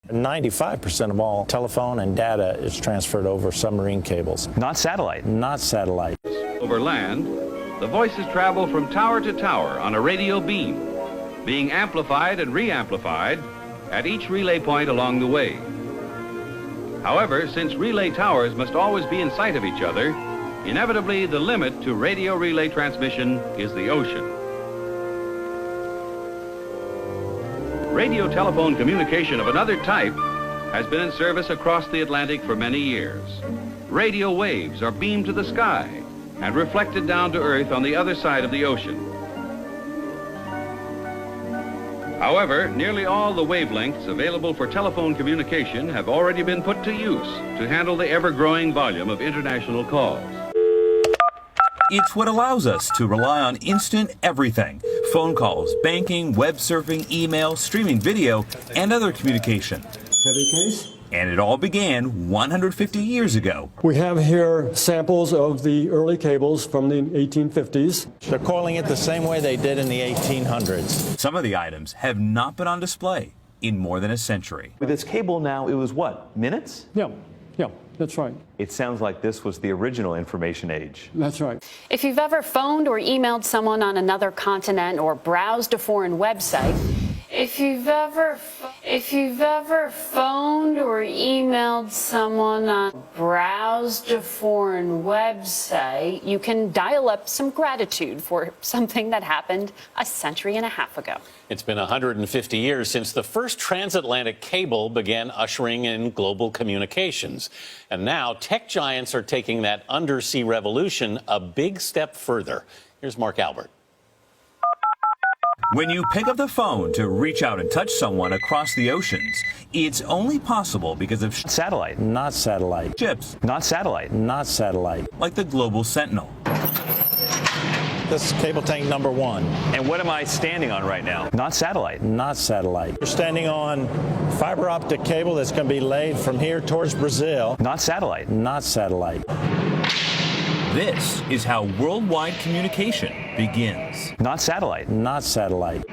95% of all telephone and data is transferred over submarine cables. Not satellite. Not satellite. Over land, the voices travel from tower to tower on a radio beam, being amplified and re-amplified at each relay point along the way. However, since relay towers must always be in sight of each other, inevitably the limit to radio relay transmission is the ocean. Radio telephone communication of another type has been in service across the Atlantic for many years. Radio waves are beamed to the sky and reflected down to Earth on the other side of the ocean. However, nearly all the wavelengths available for telephone communication have already been put to use to handle the ever-growing volume of international calls. It's what allows us to rely on instant everything. Phone calls, banking, web surfing, email, streaming video, and other communication. Heavy case? And it all began 150 years ago. We have here samples of the early cables from the 1850s. They're coiling it the same way they did in the 1800s. Some of the items have not been on display in more than a century. With this cable now, it was what, minutes? Yeah, that's right. It sounds like this was the original information age. That's right. If you've ever phoned or emailed someone on another continent or browsed a foreign website, if you've ever phoned or emailed someone on browsed a foreign website, you can dial up some gratitude for something that happened a century and a half ago. It's been 150 years since the first transatlantic cable began ushering in global communications. And now tech giants are taking that undersea revolution a big step further. Here's Mark Albert. When you pick up the phone to reach out and touch someone across the oceans, it's only possible because of Satellite. Not satellite. ships Not satellite. Not satellite. like the Global Sentinel. This is cable tank number 1. And what am I standing on right now? Not satellite. Not satellite. You're standing on fiber optic cable that's going to be laid from here towards Brazil. Not satellite. Not satellite. This is how worldwide communication begins. Not satellite. Not satellite.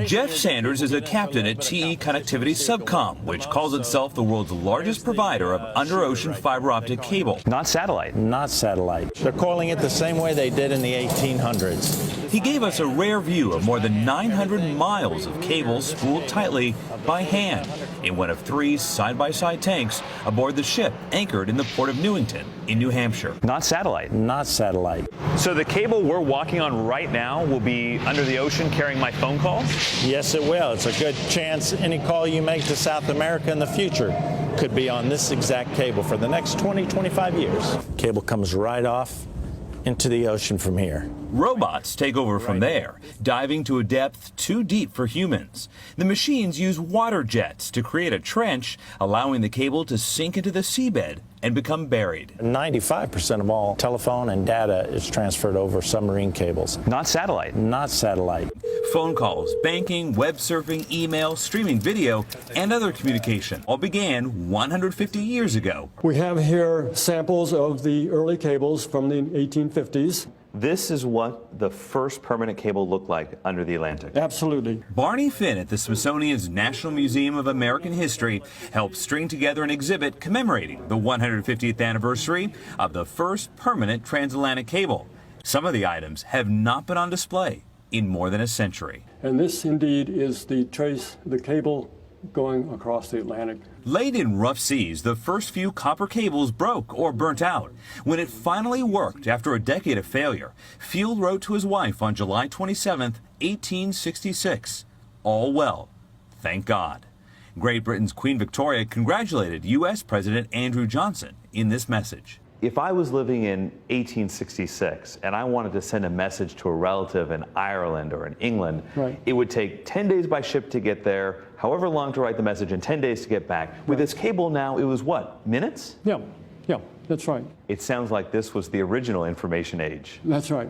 Jeff Sanders is a captain at TE Connectivity Subcom, which calls itself the world's largest provider of under-ocean fiber optic cable. Not satellite. Not satellite. They're coiling it the same way they did in the 1800s. He gave us a rare view of more than 900 miles of cable spooled tightly by hand in one of 3 side-by-side tanks aboard the ship anchored in the port of Newington in New Hampshire. Not satellite. Not satellite. So the cable we're walking on right now will be under the ocean carrying my phone calls? Yes, it will. It's a good chance any call you make to South America in the future could be on this exact cable for the next 20, 25 years. Cable comes right off into the ocean from here. Robots take over from there, diving to a depth too deep for humans. The machines use water jets to create a trench, allowing the cable to sink into the seabed and become buried. 95% of all telephone and data is transferred over submarine cables. Not satellite. Not satellite. Phone calls, banking, web surfing, email, streaming video, and other communication all began 150 years ago. We have here samples of the early cables from the 1850s. This is what the first permanent cable looked like under the Atlantic. Absolutely. Barney Finn at the Smithsonian's National Museum of American History helped string together an exhibit commemorating the 150th anniversary of the first permanent transatlantic cable. Some of the items have not been on display in more than a century. And this indeed is the cable going across the Atlantic. Laid in rough seas, the first few copper cables broke or burnt out. When it finally worked after a decade of failure, Field wrote to his wife on July 27, 1866, "All well, thank God." Great Britain's Queen Victoria congratulated U.S. President Andrew Johnson in this message. If I was living in 1866 and I wanted to send a message to a relative in Ireland or in England, Right. It would take 10 days by ship to get there, however long to write the message, and 10 days to get back. With this cable now, it was what, minutes? Yeah, that's right. It sounds like this was the original information age. That's right.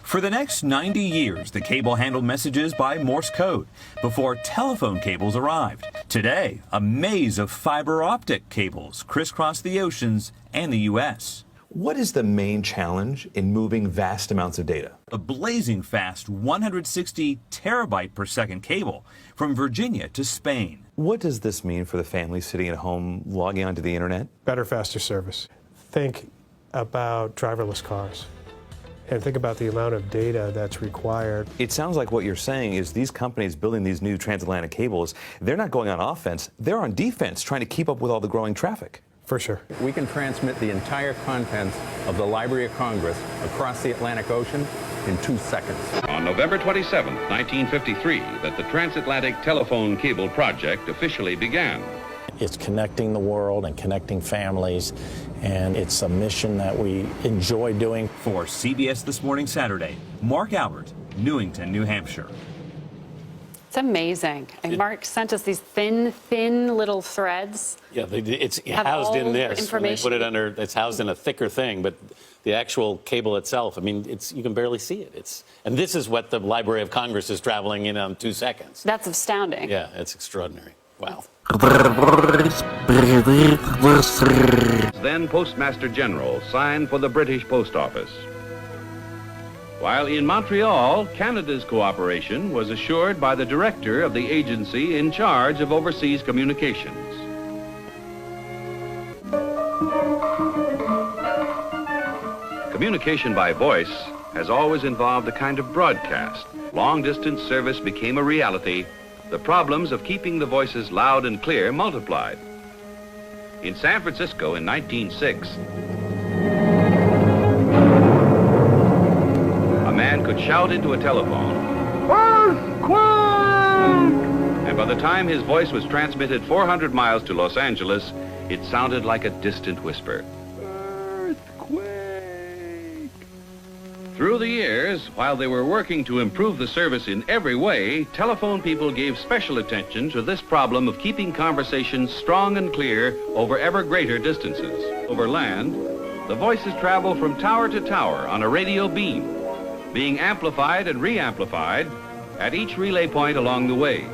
For the next 90 years, the cable handled messages by Morse code before telephone cables arrived. Today, a maze of fiber optic cables crisscross the oceans and the U.S. What is the main challenge in moving vast amounts of data? A blazing fast 160 terabyte per second cable from Virginia to Spain. What does this mean for the family sitting at home logging onto the internet? Better, faster service. Think about driverless cars and think about the amount of data that's required. It sounds like what you're saying is these companies building these new transatlantic cables, they're not going on offense, they're on defense, trying to keep up with all the growing traffic. For sure. We can transmit the entire contents of the Library of Congress across the Atlantic Ocean in 2 seconds. On November 27, 1953, that the transatlantic telephone cable project officially began. It's connecting the world and connecting families, and it's a mission that we enjoy doing. For CBS This Morning Saturday, Mark Albert, Newington, New Hampshire. It's amazing. And Mark sent us these thin little threads. Yeah, it's Have housed in all this. When they information. put it under, it's housed in a thicker thing, but the actual cable itself, I mean, you can barely see it. And this is what the Library of Congress is traveling in 2 seconds. That's astounding. Yeah, it's extraordinary. Wow. Then Postmaster General signed for the British Post Office. While in Montreal, Canada's cooperation was assured by the director of the agency in charge of overseas communications. Communication by voice has always involved a kind of broadcast. Long-distance service became a reality. The problems of keeping the voices loud and clear multiplied. In San Francisco in 1906, a man could shout into a telephone, "Earthquake!" And by the time his voice was transmitted 400 miles to Los Angeles, it sounded like a distant whisper. Through the years, while they were working to improve the service in every way, telephone people gave special attention to this problem of keeping conversations strong and clear over ever greater distances. Over land, the voices travel from tower to tower on a radio beam, being amplified and re-amplified at each relay point along the way.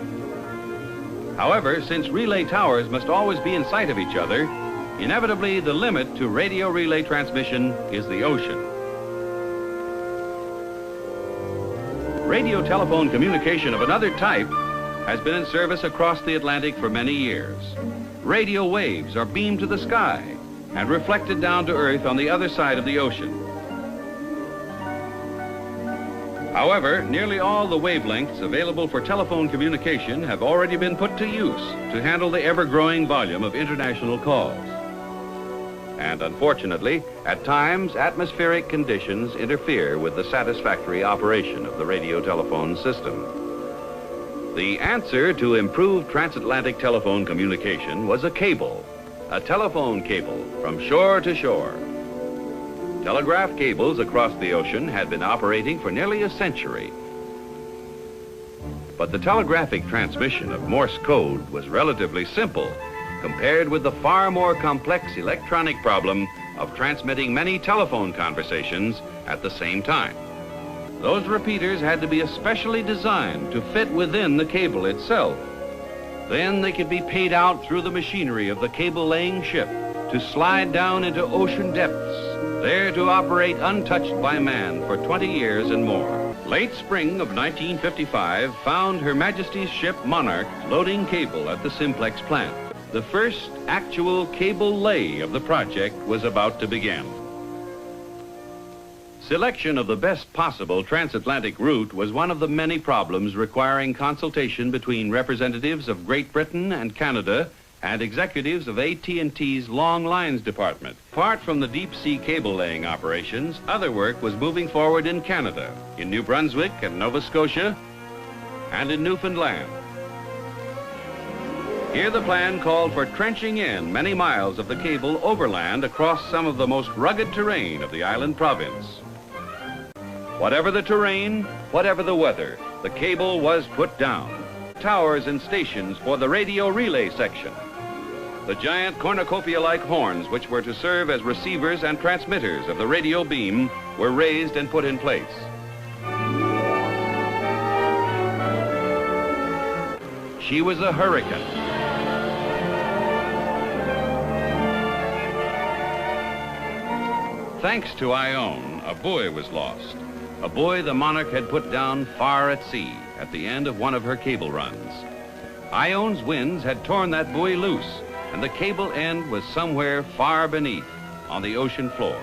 However, since relay towers must always be in sight of each other, inevitably the limit to radio relay transmission is the ocean. Radio telephone communication of another type has been in service across the Atlantic for many years. Radio waves are beamed to the sky and reflected down to Earth on the other side of the ocean. However, nearly all the wavelengths available for telephone communication have already been put to use to handle the ever-growing volume of international calls. And unfortunately, at times, atmospheric conditions interfere with the satisfactory operation of the radio telephone system. The answer to improved transatlantic telephone communication was a cable, a telephone cable from shore to shore. Telegraph cables across the ocean had been operating for nearly a century. But the telegraphic transmission of Morse code was relatively simple compared with the far more complex electronic problem of transmitting many telephone conversations at the same time. Those repeaters had to be especially designed to fit within the cable itself. Then they could be paid out through the machinery of the cable-laying ship to slide down into ocean depths, there to operate untouched by man for 20 years and more. Late spring of 1955 found Her Majesty's ship Monarch loading cable at the Simplex plant. The first actual cable lay of the project was about to begin. Selection of the best possible transatlantic route was one of the many problems requiring consultation between representatives of Great Britain and Canada and executives of AT&T's Long Lines Department. Apart from the deep-sea cable-laying operations, other work was moving forward in Canada, in New Brunswick and Nova Scotia, and in Newfoundland. Here the plan called for trenching in many miles of the cable overland across some of the most rugged terrain of the island province. Whatever the terrain, whatever the weather, the cable was put down. Towers and stations for the radio relay section. The giant cornucopia-like horns, which were to serve as receivers and transmitters of the radio beam, were raised and put in place. She was a hurricane. Thanks to Ione, a buoy was lost. A buoy the Monarch had put down far at sea at the end of one of her cable runs. Ion's winds had torn that buoy loose, and the cable end was somewhere far beneath on the ocean floor.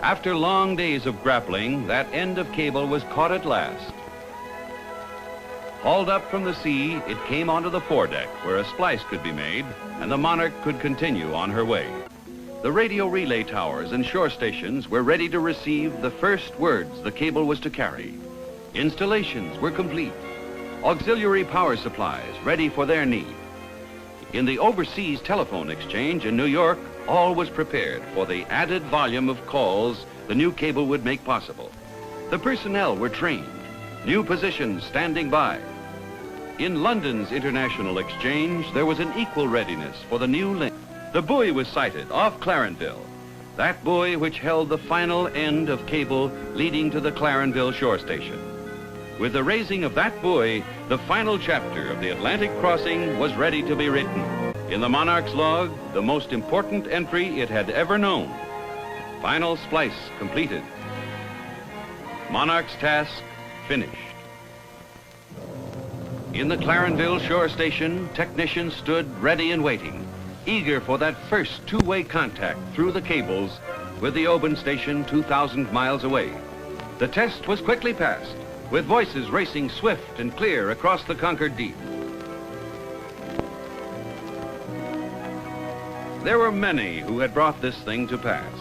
After long days of grappling, that end of cable was caught at last. Hauled up from the sea, it came onto the foredeck where a splice could be made and the Monarch could continue on her way. The radio relay towers and shore stations were ready to receive the first words the cable was to carry. Installations were complete. Auxiliary power supplies ready for their need. In the overseas telephone exchange in New York, all was prepared for the added volume of calls the new cable would make possible. The personnel were trained, new positions standing by. In London's international exchange, there was an equal readiness for the new link. The buoy was sighted off Clarenville, that buoy which held the final end of cable leading to the Clarenville shore station. With the raising of that buoy, the final chapter of the Atlantic crossing was ready to be written. In the Monarch's log, the most important entry it had ever known. Final splice completed. Monarch's task finished. In the Clarenville shore station, technicians stood ready and waiting, eager for that first two-way contact through the cables with the Oban station 2,000 miles away. The test was quickly passed, with voices racing swift and clear across the conquered deep. There were many who had brought this thing to pass.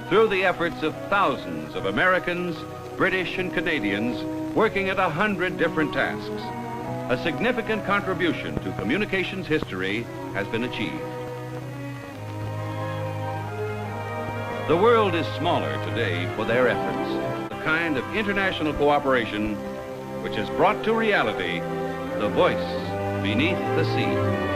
Through the efforts of thousands of Americans, British and Canadians working at 100 different tasks, a significant contribution to communications history has been achieved. The world is smaller today for their efforts, the kind of international cooperation which has brought to reality the voice beneath the sea.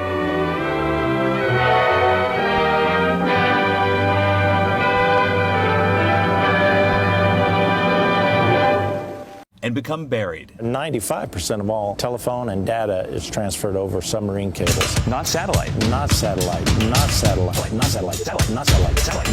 And become buried. 95% of all telephone and data is transferred over submarine cables. Not satellite. Not satellite, not satellite, not satellite, not satellite, not satellite.